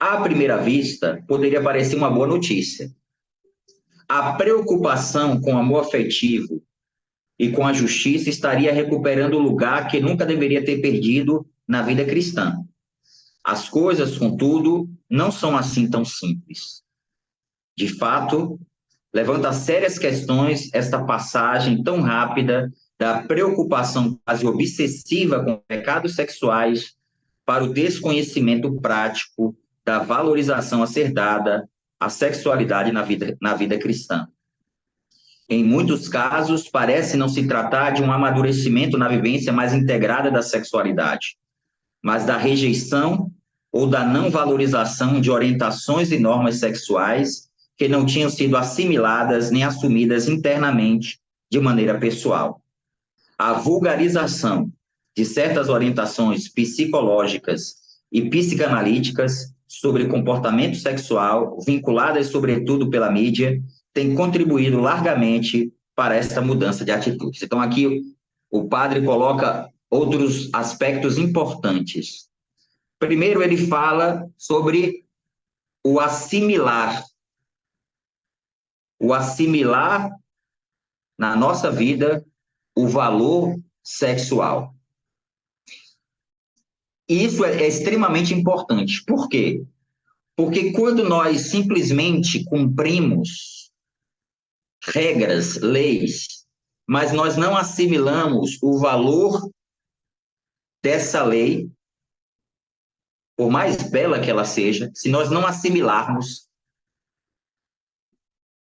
À primeira vista, poderia parecer uma boa notícia. A preocupação com o amor afetivo e com a justiça estaria recuperando o lugar que nunca deveria ter perdido na vida cristã. As coisas, contudo, não são assim tão simples. De fato, levanta sérias questões esta passagem tão rápida da preocupação quase obsessiva com pecados sexuais para o desconhecimento prático da valorização a ser dada à sexualidade na vida cristã. Em muitos casos, parece não se tratar de um amadurecimento na vivência mais integrada da sexualidade, mas da rejeição ou da não valorização de orientações e normas sexuais que não tinham sido assimiladas nem assumidas internamente de maneira pessoal. A vulgarização de certas orientações psicológicas e psicanalíticas sobre comportamento sexual, vinculadas sobretudo pela mídia, tem contribuído largamente para esta mudança de atitudes. Então, aqui o padre coloca outros aspectos importantes. Primeiro, ele fala sobre o assimilar na nossa vida o valor sexual. E isso é extremamente importante. Por quê? Porque quando nós simplesmente cumprimos regras, leis, mas nós não assimilamos o valor dessa lei, por mais bela que ela seja, se nós não assimilarmos,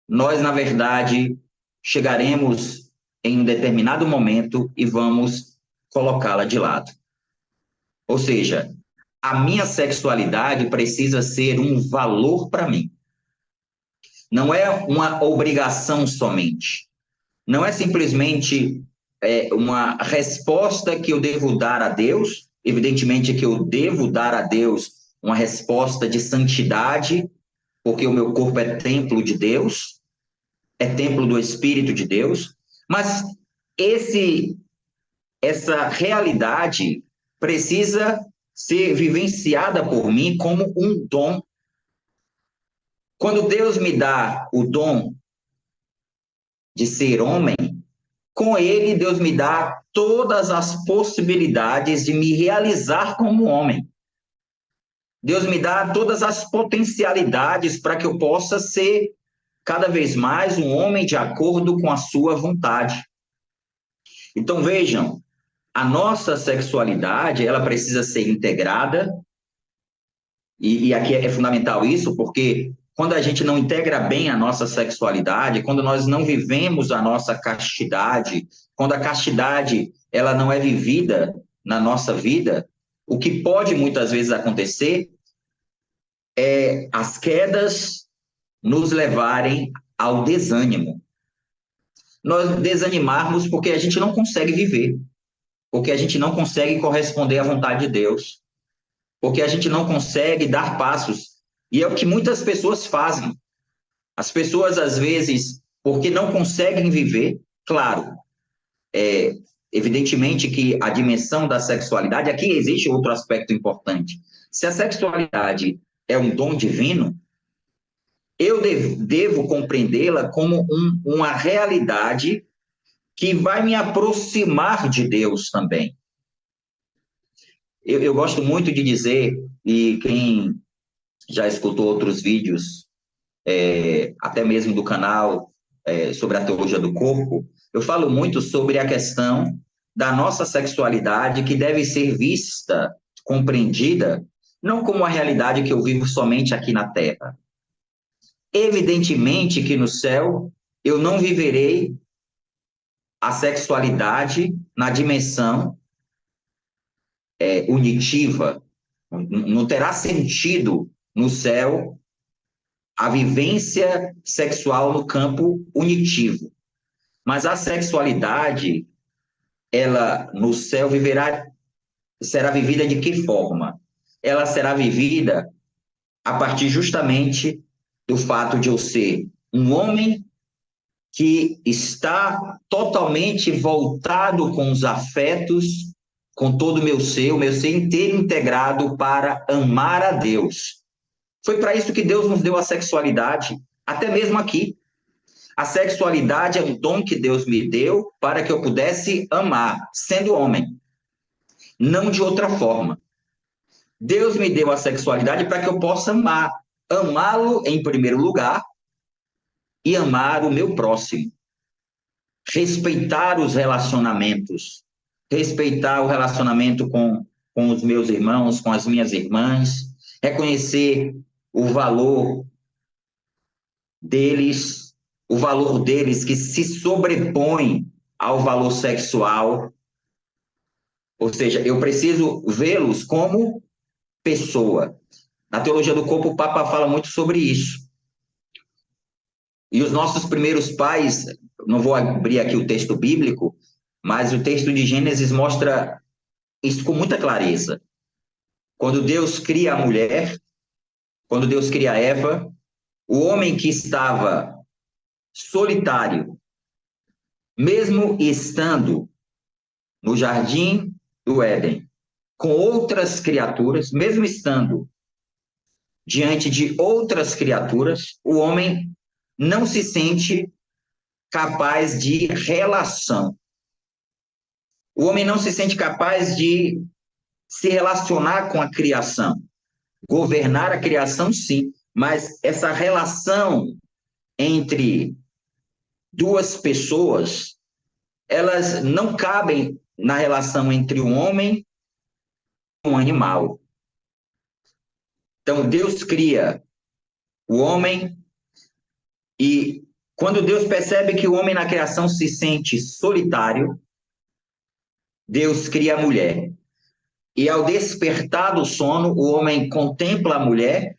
nós, na verdade, chegaremos em um determinado momento e vamos colocá-la de lado. Ou seja, a minha sexualidade precisa ser um valor para mim. Não é uma obrigação somente. Não é simplesmente uma resposta que eu devo dar a Deus. Evidentemente que eu devo dar a Deus uma resposta de santidade, porque o meu corpo é templo de Deus, é templo do Espírito de Deus, mas essa realidade precisa ser vivenciada por mim como um dom. Quando Deus me dá o dom de ser homem, com ele Deus me dá todas as possibilidades de me realizar como homem. Deus me dá todas as potencialidades para que eu possa ser cada vez mais um homem de acordo com a sua vontade. Então vejam, a nossa sexualidade, ela precisa ser integrada, e aqui é fundamental isso, porque quando a gente não integra bem a nossa sexualidade, quando nós não vivemos a nossa castidade, quando a castidade ela não é vivida na nossa vida, o que pode muitas vezes acontecer é as quedas nos levarem ao desânimo. Nós desanimarmos porque a gente não consegue viver, porque a gente não consegue corresponder à vontade de Deus, porque a gente não consegue dar passos. E é o que muitas pessoas fazem. As pessoas, às vezes, porque não conseguem viver, claro, evidentemente que a dimensão da sexualidade, aqui existe outro aspecto importante. Se a sexualidade é um dom divino, eu devo compreendê-la como uma realidade que vai me aproximar de Deus também. Eu gosto muito de dizer, e quem já escutou outros vídeos, até mesmo do canal sobre a teologia do corpo, eu falo muito sobre a questão da nossa sexualidade que deve ser vista, compreendida, não como a realidade que eu vivo somente aqui na Terra. Evidentemente que no céu eu não viverei a sexualidade na dimensão unitiva. Não terá sentido no céu a vivência sexual no campo unitivo. Mas a sexualidade, ela no céu será vivida de que forma? Ela será vivida a partir justamente do fato de eu ser um homem que está totalmente voltado com os afetos, com todo o meu ser inteiro integrado para amar a Deus. Foi para isso que Deus nos deu a sexualidade, até mesmo aqui. A sexualidade é um dom que Deus me deu para que eu pudesse amar, sendo homem, não de outra forma. Deus me deu a sexualidade para que eu possa amar, amá-lo em primeiro lugar e amar o meu próximo. Respeitar os relacionamentos, respeitar o relacionamento com os meus irmãos, com as minhas irmãs, reconhecer o valor deles, o valor deles que se sobrepõe ao valor sexual. Ou seja, eu preciso vê-los como pessoa. Na teologia do corpo, o Papa fala muito sobre isso. E os nossos primeiros pais, não vou abrir aqui o texto bíblico, mas o texto de Gênesis mostra isso com muita clareza. Quando Deus cria a mulher, quando Deus cria Eva, o homem que estava solitário, mesmo estando no jardim do Éden, com outras criaturas, mesmo estando diante de outras criaturas, o homem não se sente capaz de relação. O homem não se sente capaz de se relacionar com a criação. Governar a criação, sim, mas essa relação entre duas pessoas, elas não cabem na relação entre um homem e um animal. Então, Deus cria o homem e quando Deus percebe que o homem na criação se sente solitário, Deus cria a mulher. E ao despertar do sono, o homem contempla a mulher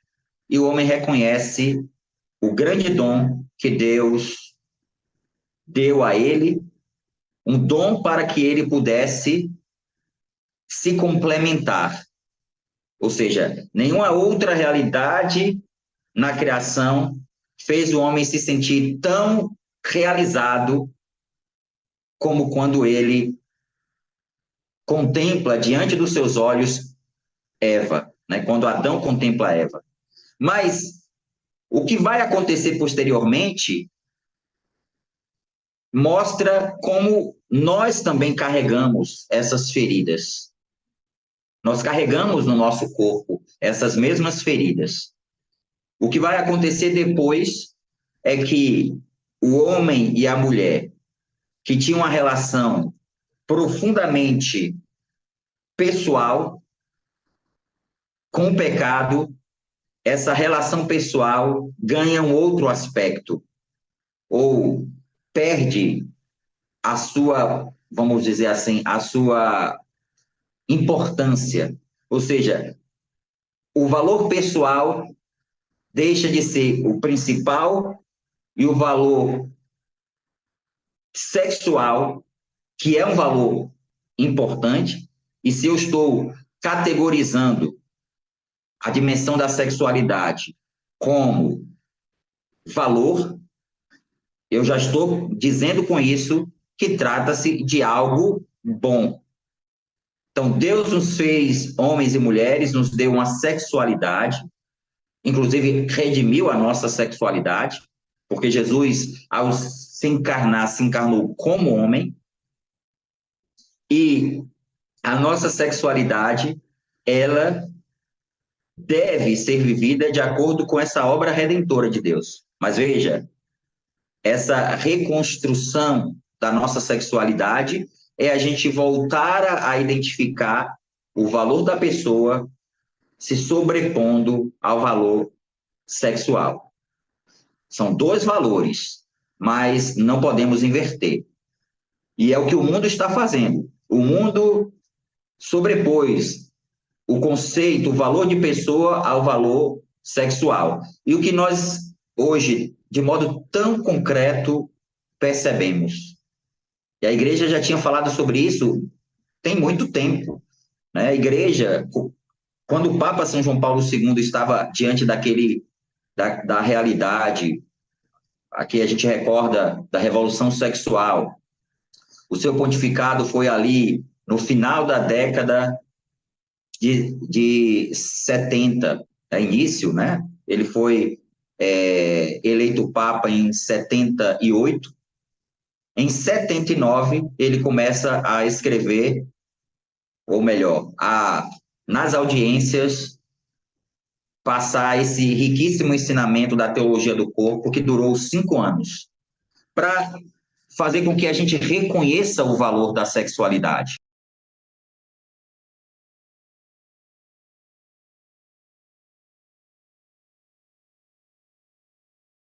e o homem reconhece o grande dom que Deus deu a ele, um dom para que ele pudesse se complementar. Ou seja, nenhuma outra realidade na criação fez o homem se sentir tão realizado como quando ele contempla diante dos seus olhos Eva, né? Quando Adão contempla Eva. Mas o que vai acontecer posteriormente mostra como nós também carregamos essas feridas. Nós carregamos no nosso corpo essas mesmas feridas. O que vai acontecer depois é que o homem e a mulher, que tinham uma relação profundamente pessoal, com o pecado, essa relação pessoal ganha um outro aspecto, ou perde a sua, vamos dizer assim, a sua importância. Ou seja, o valor pessoal deixa de ser o principal e o valor sexual, que é um valor importante, e se eu estou categorizando a dimensão da sexualidade como valor, eu já estou dizendo com isso que trata-se de algo bom. Então, Deus nos fez homens e mulheres, nos deu uma sexualidade, inclusive redimiu a nossa sexualidade, porque Jesus, ao se encarnar, se encarnou como homem, e a nossa sexualidade, ela deve ser vivida de acordo com essa obra redentora de Deus. Mas veja, essa reconstrução da nossa sexualidade é a gente voltar a identificar o valor da pessoa se sobrepondo ao valor sexual. São dois valores, mas não podemos inverter. E é o que o mundo está fazendo. O mundo sobrepôs o conceito, o valor de pessoa ao valor sexual. E o que nós, hoje, de modo tão concreto, percebemos. E a igreja já tinha falado sobre isso tem muito tempo. Né? A igreja, quando o Papa São João Paulo II estava diante da realidade, aqui a gente recorda da Revolução Sexual, o seu pontificado foi ali no final da década de 70, início, né? Ele foi eleito Papa em 78. Em 79, ele começa a escrever, ou melhor, nas audiências, passar esse riquíssimo ensinamento da teologia do corpo, que durou 5 anos, para fazer com que a gente reconheça o valor da sexualidade.